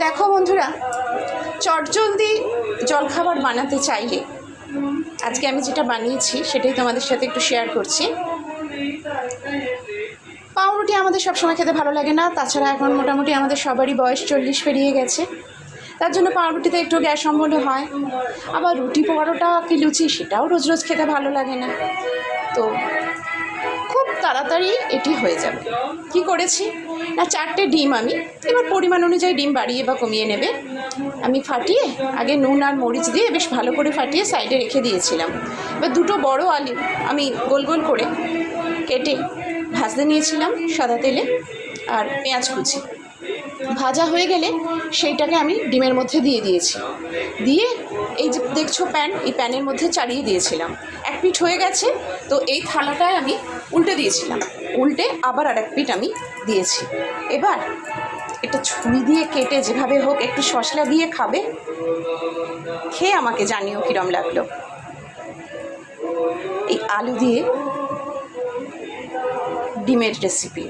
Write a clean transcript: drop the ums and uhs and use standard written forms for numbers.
দেখো বন্ধুরা, চটজলদি জলখাবার বানাতে চাইলে আজকে আমি যেটা বানিয়েছি সেটাই তোমাদের সাথে একটু শেয়ার করছি। পাউরুটি আমাদের সবসময় খেতে ভালো লাগে না, তাছাড়া এখন মোটামুটি আমাদের সবারই বয়স 40 পেরিয়ে গেছে, তার জন্য পাউরুটিতে একটু গ্যাস অম্বল হয়। আবার রুটি পরোটা কি লুচি সেটাও রোজ রোজ খেতে ভালো লাগে না। তো খুব তাড়াতাড়ি এটি হয়ে যাবে। কি করেছি না, 4টে ডিম, আমি এবার পরিমাণ অনুযায়ী ডিম বাড়িয়ে বা কমিয়ে নেবে, আমি ফাটিয়ে আগে নুন আর মরিচ দিয়ে বেশ ভালো করে ফাটিয়ে সাইডে রেখে দিয়েছিলাম। এবার 2টো বড় আলু আমি গোল গোল করে কেটে ভাজতে নিয়েছিলাম সাদা তেলে, আর পেঁয়াজ কুচি ভাজা হয়ে গেলে সেইটাকে আমি ডিমের মধ্যে দিয়ে দিয়েছি। দিয়ে এই যে দেখছো প্যান, এই প্যানের মধ্যে চাড়িয়ে দিয়েছিলাম। এক পিঠ হয়ে গেছে, তো এই থালাটায় আমি উল্টে দিয়েছিলাম, উল্টে আবার আর এক পিঠ আমি দিয়েছি। এবার এটা ছুরি দিয়ে কেটে যেভাবে হোক একটু মশলা দিয়ে খাবে, খেয়ে আমাকে জানিও কীরম লাগলো। এই আলু দিয়ে ডিমের রেসিপি